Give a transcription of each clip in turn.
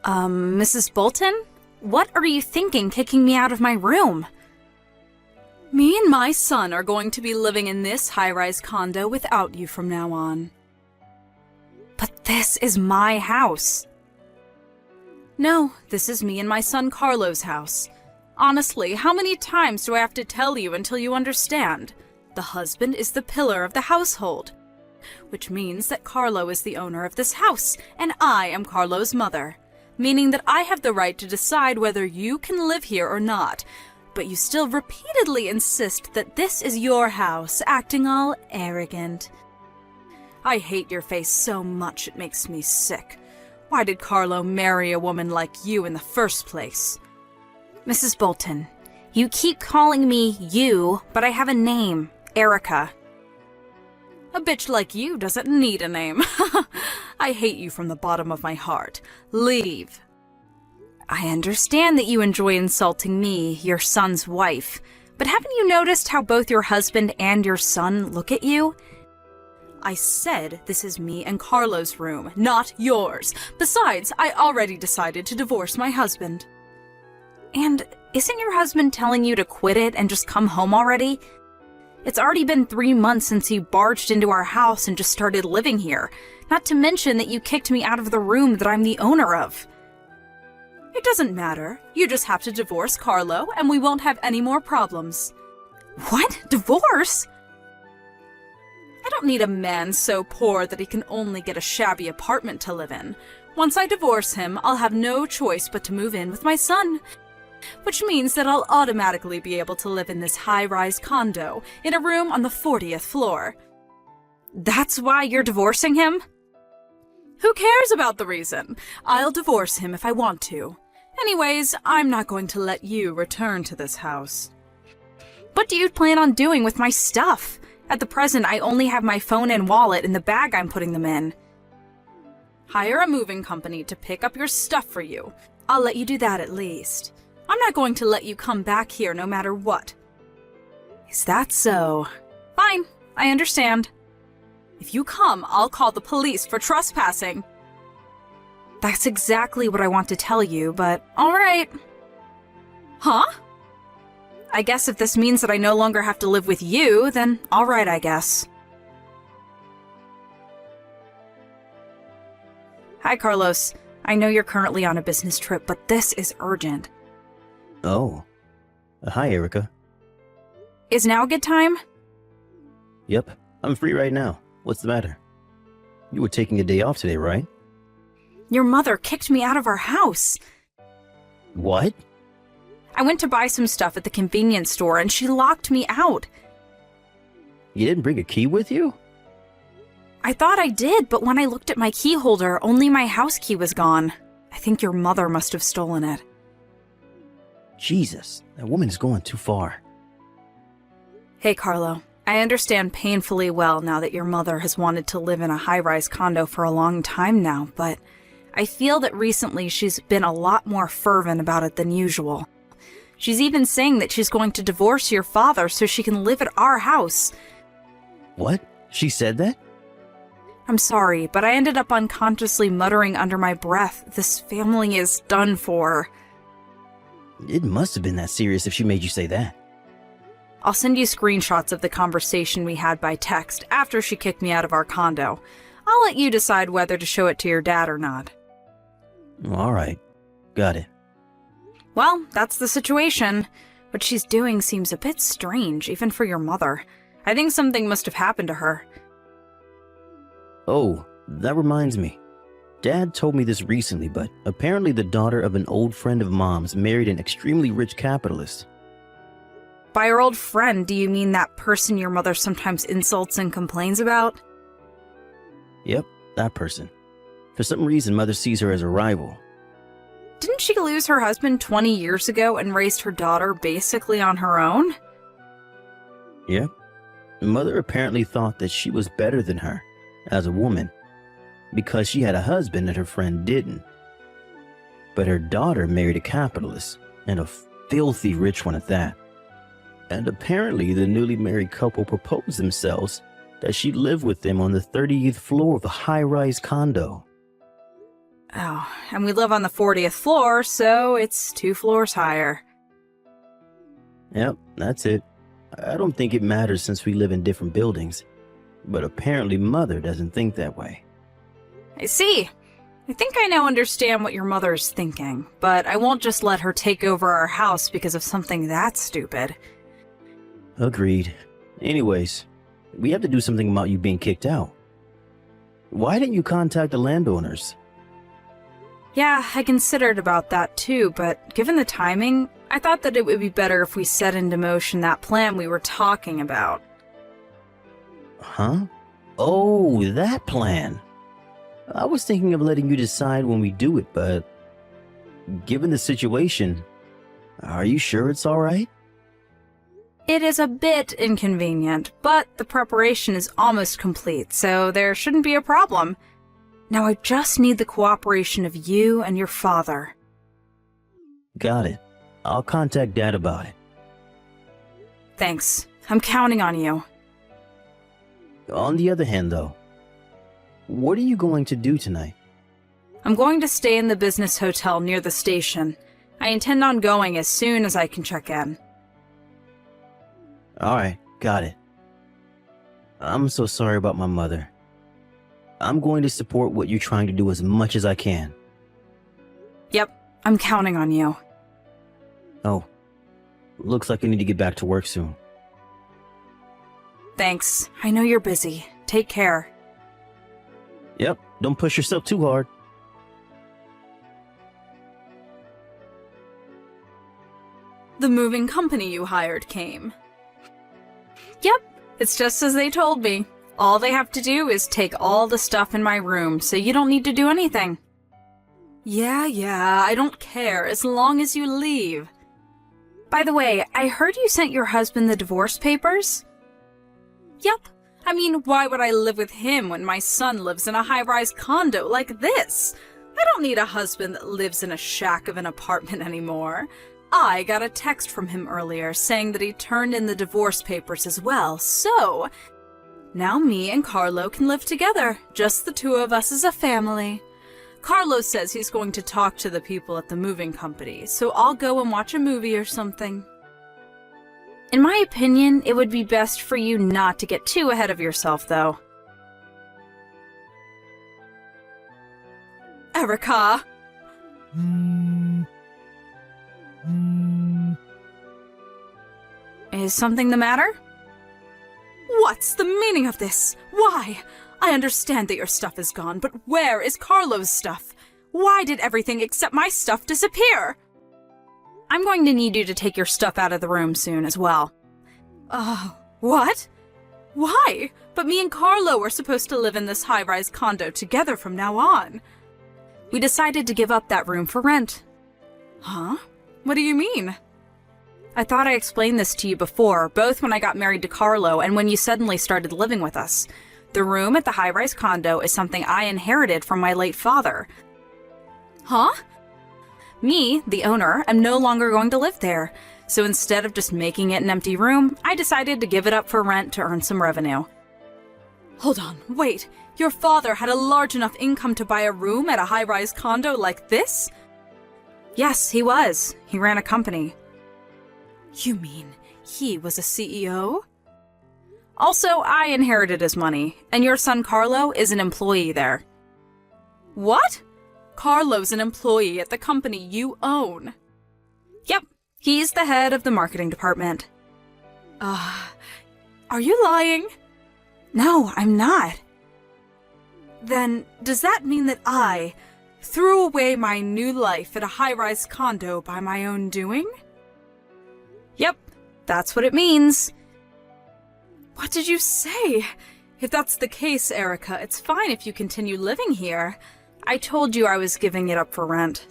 Mrs. Bolton? What are you thinking kicking me out of my room? Me and my son are going to be living in this high-rise condo without you from now on. But this is my house. No, this is me and my son Carlo's house. Honestly, how many times do I have to tell you until you understand? The husband is the pillar of the household, which means that Carlo is the owner of this house, and I am Carlo's mother, meaning that I have the right to decide whether you can live here or not, but you still repeatedly insist that this is your house, acting all arrogant. I hate your face so much it makes me sick. Why did Carlo marry a woman like you in the first place? Mrs. Bolton, you keep calling me you, but I have a name, Erica. A bitch like you doesn't need a name. I hate you from the bottom of my heart. Leave. I understand that you enjoy insulting me, your son's wife, but haven't you noticed how both your husband and your son look at you? I said this is me and Carlo's room, not yours. Besides, I already decided to divorce my husband. And isn't your husband telling you to quit it and just come home already? It's already been 3 months since you barged into our house and just started living here, not to mention that you kicked me out of the room that I'm the owner of. It doesn't matter. You just have to divorce Carlo and we won't have any more problems. What? Divorce? I don't need a man so poor that he can only get a shabby apartment to live in. Once I divorce him, I'll have no choice but to move in with my son, which means that I'll automatically be able to live in this high-rise condo in a room on the 40th floor. That's why you're divorcing him? Who cares about the reason? I'll divorce him if I want to. Anyways, I'm not going to let you return to this house. What do you plan on doing with my stuff? At the present, I only have my phone and wallet in the bag I'm putting them in. Hire a moving company to pick up your stuff for you. I'll let you do that at least. I'm not going to let you come back here no matter what. Is that so? Fine, I understand. If you come, I'll call the police for trespassing. That's exactly what I want to tell you, but alright. Huh? I guess if this means that I no longer have to live with you, then alright, I guess. Hi, Carlos. I know you're currently on a business trip, but this is urgent. Oh. Hi, Erica. Is now a good time? Yep, I'm free right now. What's the matter? You were taking a day off today, right? Your mother kicked me out of our house. What? I went to buy some stuff at the convenience store and she locked me out. You didn't bring a key with you? I thought I did, but when I looked at my key holder, only my house key was gone. I think your mother must have stolen it. Jesus, that woman is going too far. Hey, Carlo. I understand painfully well now that your mother has wanted to live in a high-rise condo for a long time now, but I feel that recently she's been a lot more fervent about it than usual. She's even saying that she's going to divorce your father so she can live at our house. What? She said that? I'm sorry, but I ended up unconsciously muttering under my breath, this family is done for. It must have been that serious if she made you say that. I'll send you screenshots of the conversation we had by text after she kicked me out of our condo. I'll let you decide whether to show it to your dad or not. Alright, got it. Well, that's the situation. What she's doing seems a bit strange, even for your mother. I think something must have happened to her. Oh, that reminds me. Dad told me this recently, but apparently the daughter of an old friend of Mom's married an extremely rich capitalist. By your old friend, do you mean that person your mother sometimes insults and complains about? Yep, that person. For some reason, Mother sees her as a rival. Didn't she lose her husband 20 years ago and raised her daughter basically on her own? Yep. Mother apparently thought that she was better than her, as a woman, because she had a husband and her friend didn't. But her daughter married a capitalist, and a filthy rich one at that. And apparently the newly married couple proposed themselves that she'd live with them on the 30th floor of a high-rise condo. Oh, and we live on the 40th floor, so it's 2 floors higher. Yep, that's it. I don't think it matters since we live in different buildings. But apparently Mother doesn't think that way. I see. I think I now understand what your mother's thinking, but I won't just let her take over our house because of something that stupid. Agreed. Anyways, we have to do something about you being kicked out. Why didn't you contact the landowners? Yeah, I considered about that too, but given the timing, I thought that it would be better if we set into motion that plan we were talking about. Huh? Oh, that plan. I was thinking of letting you decide when we do it, but given the situation, are you sure it's all right? It is a bit inconvenient, but the preparation is almost complete, so there shouldn't be a problem. Now I just need the cooperation of you and your father. Got it. I'll contact Dad about it. Thanks. I'm counting on you. On the other hand, though, what are you going to do tonight? I'm going to stay in the business hotel near the station. I intend on going as soon as I can check in. Alright, got it. I'm so sorry about my mother. I'm going to support what you're trying to do as much as I can. Yep, I'm counting on you. Oh, looks like I need to get back to work soon. Thanks. I know you're busy. Take care. Yep, don't push yourself too hard. The moving company you hired came. Yep, it's just as they told me. All they have to do is take all the stuff in my room, so you don't need to do anything. Yeah, I don't care, as long as you leave. By the way, I heard you sent your husband the divorce papers? Yep. I mean, why would I live with him when my son lives in a high-rise condo like this? I don't need a husband that lives in a shack of an apartment anymore. I got a text from him earlier saying that he turned in the divorce papers as well, so now me and Carlo can live together, just the two of us as a family. Carlo says he's going to talk to the people at the moving company, so I'll go and watch a movie or something. In my opinion, it would be best for you not to get too ahead of yourself, though. Erica! Is something the matter? What's the meaning of this? Why? I understand that your stuff is gone, but where is Carlo's stuff? Why did everything except my stuff disappear? I'm going to need you to take your stuff out of the room soon as well. What? Why? But me and Carlo are supposed to live in this high-rise condo together from now on. We decided to give up that room for rent. Huh? What do you mean? I thought I explained this to you before, both when I got married to Carlo and when you suddenly started living with us. The room at the high-rise condo is something I inherited from my late father. Huh? Me, the owner, am no longer going to live there, so instead of just making it an empty room, I decided to give it up for rent to earn some revenue. Hold on, wait. Your father had a large enough income to buy a room at a high-rise condo like this? Yes, he was. He ran a company. You mean he was a CEO? Also, I inherited his money, and your son Carlo is an employee there. What? Carlo's an employee at the company you own. Yep, he's the head of the marketing department. Are you lying? No, I'm not. Then, does that mean that I threw away my new life at a high-rise condo by my own doing? Yep, that's what it means. What did you say? If that's the case, Erica, it's fine if you continue living here. I told you I was giving it up for rent.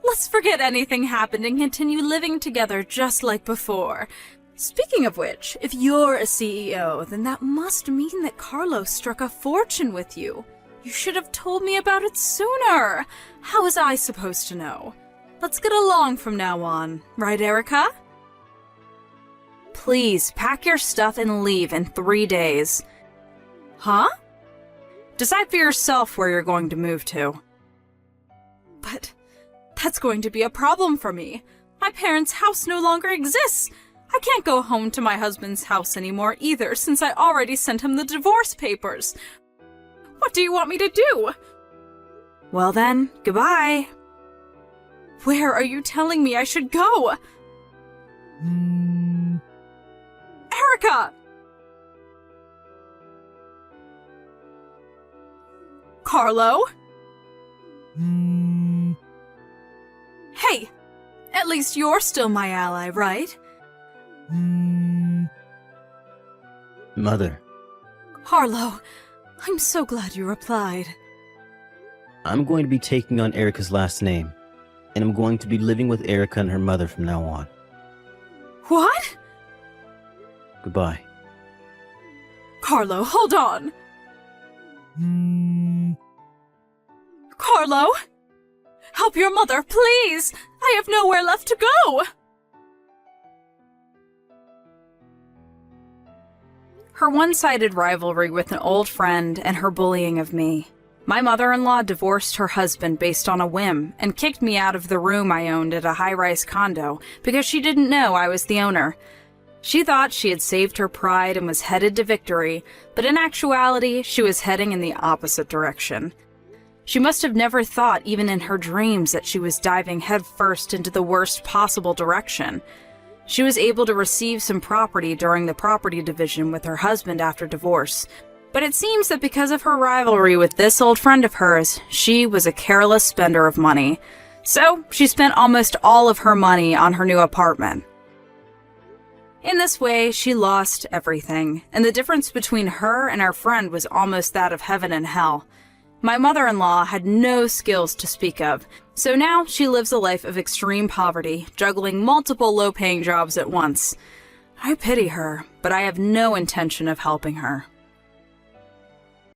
Let's forget anything happened and continue living together just like before. Speaking of which, if you're a CEO, then that must mean that Carlo struck a fortune with you. You should have told me about it sooner. How was I supposed to know? Let's get along from now on, right, Erica? Please, pack your stuff and leave in 3 days. Huh? Decide for yourself where you're going to move to. But that's going to be a problem for me. My parents' house no longer exists. I can't go home to my husband's house anymore either, since I already sent him the divorce papers. What do you want me to do? Well then, goodbye. Where are you telling me I should go? Erica! Carlo? Hey, at least you're still my ally, right? Mother, Carlo, I'm so glad you replied. I'm going to be taking on Erica's last name, and I'm going to be living with Erica and her mother from now on. What? Goodbye. Carlo, hold on. Carlo? Help your mother, please! I have nowhere left to go! Her one-sided rivalry with an old friend and her bullying of me. My mother-in-law divorced her husband based on a whim and kicked me out of the room I owned at a high-rise condo because she didn't know I was the owner. She thought she had saved her pride and was headed to victory, but in actuality, she was heading in the opposite direction. She must have never thought, even in her dreams, that she was diving headfirst into the worst possible direction. She was able to receive some property during the property division with her husband after divorce, but it seems that because of her rivalry with this old friend of hers, she was a careless spender of money. So, she spent almost all of her money on her new apartment. In this way, she lost everything, and the difference between her and her friend was almost that of heaven and hell. My mother-in-law had no skills to speak of, so now she lives a life of extreme poverty, juggling multiple low-paying jobs at once. I pity her, but I have no intention of helping her.